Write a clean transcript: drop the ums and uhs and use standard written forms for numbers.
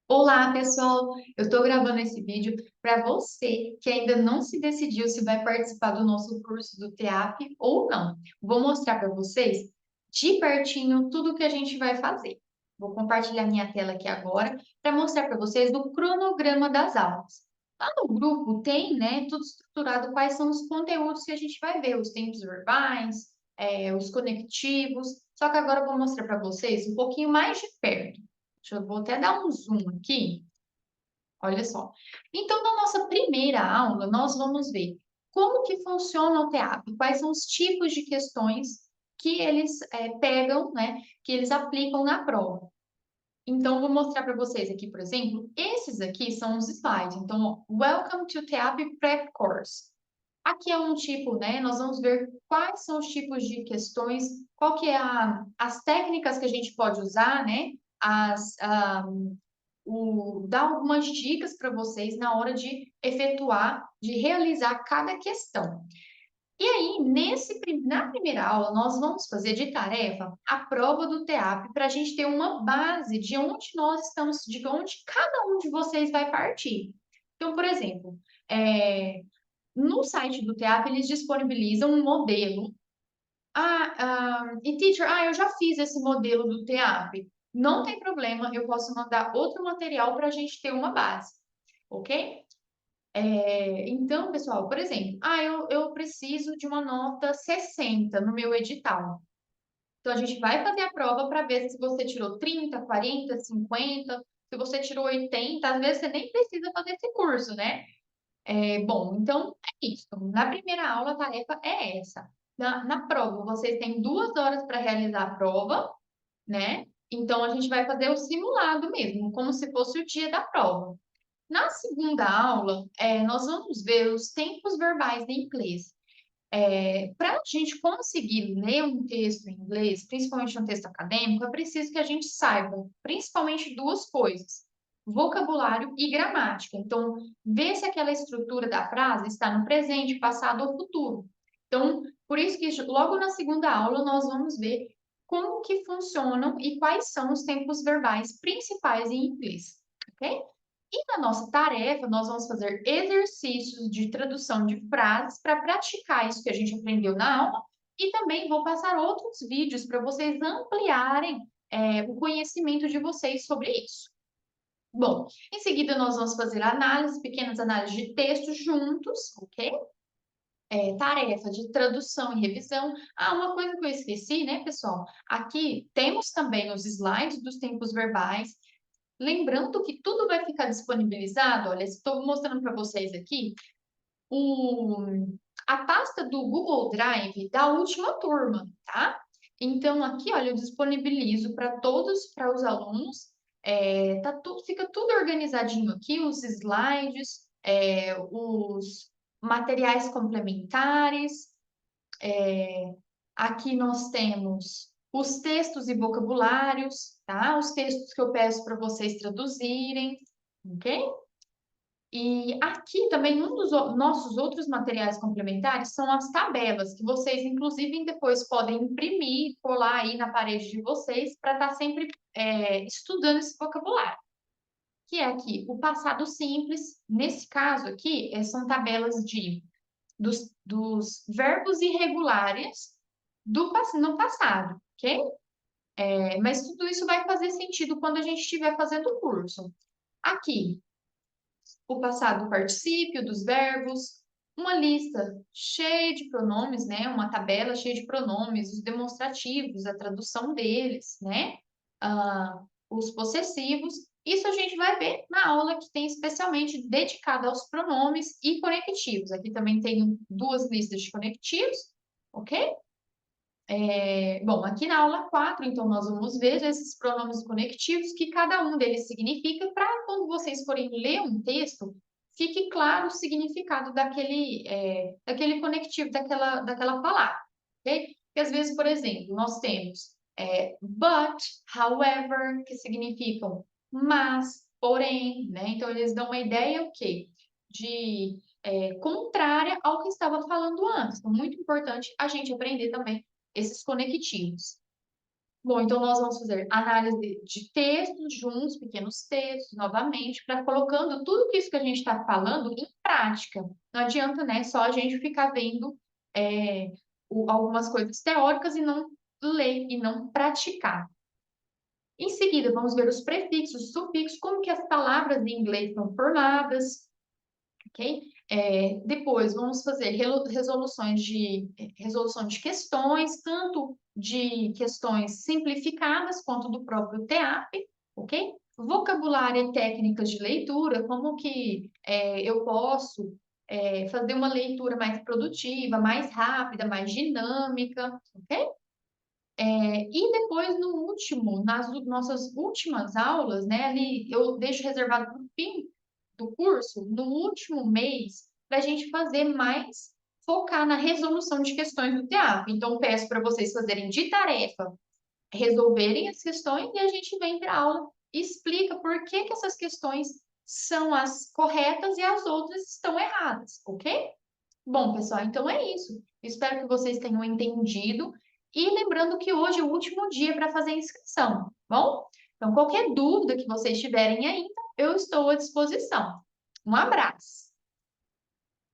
Olá, pessoal! Eu estou gravando esse vídeo para você que ainda não se decidiu se vai participar do nosso curso do TEAP ou não. Vou mostrar para vocês de pertinho tudo o que a gente vai fazer. Vou compartilhar minha tela aqui agora para mostrar para vocês do cronograma das aulas. Lá no grupo tem, né, tudo estruturado quais são os conteúdos que a gente vai ver, os tempos verbais, os conectivos. Só que agora eu vou mostrar para vocês um pouquinho mais de perto. Vou até dar um zoom aqui. Olha só. Então, na nossa primeira aula, nós vamos ver como que funciona o TEAP, quais são os tipos de questões que eles pegam, né, que eles aplicam na prova. Então, vou mostrar para vocês aqui, por exemplo, esses aqui são os slides. Então, Welcome to TEAP Prep Course. Aqui é um tipo, né? Nós vamos ver quais são os tipos de questões, qual que é as técnicas que a gente pode usar, né? As, dar algumas dicas para vocês na hora de efetuar, de realizar cada questão. E aí, na primeira aula, nós vamos fazer de tarefa a prova do TEAP para a gente ter uma base de onde nós estamos, de onde cada um de vocês vai partir. Então, por exemplo, no site do TEAP, eles disponibilizam um modelo. E teacher, eu já fiz esse modelo do TEAP. Não tem problema, eu posso mandar outro material para a gente ter uma base, ok? Então, pessoal, por exemplo, eu preciso de uma nota 60 no meu edital. Então, a gente vai fazer a prova para ver se você tirou 30, 40, 50, se você tirou 80, às vezes você nem precisa fazer esse curso, né? Bom, então é isso. Na primeira aula, a tarefa é essa. Na prova, vocês têm 2 horas para realizar a prova, né? Então, a gente vai fazer o simulado mesmo, como se fosse o dia da prova. Na segunda aula, nós vamos ver os tempos verbais de inglês. Para a gente conseguir ler um texto em inglês, principalmente um texto acadêmico, é preciso que a gente saiba, principalmente duas coisas: vocabulário e gramática. Então, ver se aquela estrutura da frase está no presente, passado ou futuro. Então, por isso que logo na segunda aula nós vamos ver como que funcionam e quais são os tempos verbais principais em inglês, ok? E na nossa tarefa, nós vamos fazer exercícios de tradução de frases para praticar isso que a gente aprendeu na aula e também vou passar outros vídeos para vocês ampliarem o conhecimento de vocês sobre isso. Bom, em seguida nós vamos fazer análise, pequenas análises de texto juntos, ok? Tarefa de tradução e revisão. Uma coisa que eu esqueci, né, pessoal? Aqui temos também os slides dos tempos verbais. Lembrando que tudo vai ficar disponibilizado, olha, estou mostrando para vocês aqui a pasta do Google Drive da última turma, tá? Então, aqui, olha, eu disponibilizo para todos, para os alunos, fica tudo organizadinho aqui, os slides, os materiais complementares, aqui nós temos os textos e vocabulários, tá? Os textos que eu peço para vocês traduzirem, ok? E aqui também um dos nossos outros materiais complementares são as tabelas, que vocês, inclusive, depois podem imprimir, colar aí na parede de vocês, para estar sempre estudando esse vocabulário. Que é aqui o passado simples, nesse caso aqui, são tabelas dos verbos irregulares no passado, ok? Mas tudo isso vai fazer sentido quando a gente estiver fazendo o curso. Aqui, o passado particípio dos verbos, uma lista cheia de pronomes, né? Uma tabela cheia de pronomes, os demonstrativos, a tradução deles, né? Os possessivos. Isso a gente vai ver na aula que tem especialmente dedicada aos pronomes e conectivos. Aqui também tem 2 listas de conectivos, ok? Bom, aqui na aula 4, então, nós vamos ver esses pronomes conectivos, que cada um deles significa, para quando vocês forem ler um texto, fique claro o significado daquele conectivo, daquela palavra, ok? Porque às vezes, por exemplo, nós temos but, however, que significam mas, porém, né? Então, eles dão uma ideia, o quê? De contrária ao que estava falando antes. Então, muito importante a gente aprender também esses conectivos. Bom, então nós vamos fazer análise de textos juntos, pequenos textos, novamente, para colocando tudo isso que a gente está falando em prática. Não adianta, né, só a gente ficar vendo algumas coisas teóricas e não ler e não praticar. Em seguida, vamos ver os prefixos, sufixos, como que as palavras em inglês são formadas, ok? Depois, vamos fazer resolução de questões, tanto de questões simplificadas quanto do próprio TEAP, ok? Vocabulário e técnicas de leitura, como que eu posso fazer uma leitura mais produtiva, mais rápida, mais dinâmica, ok? E depois, no último, nas nossas últimas aulas, né, ali eu deixo reservado para o fim do curso, no último mês, para a gente fazer mais, focar na resolução de questões do TEAP. Então, peço para vocês fazerem de tarefa, resolverem as questões e a gente vem para a aula e explica por que que essas questões são as corretas e as outras estão erradas, ok? Bom, pessoal, então é isso. Espero que vocês tenham entendido. E lembrando que hoje é o último dia para fazer a inscrição, tá bom? Então, qualquer dúvida que vocês tiverem ainda, eu estou à disposição. Um abraço!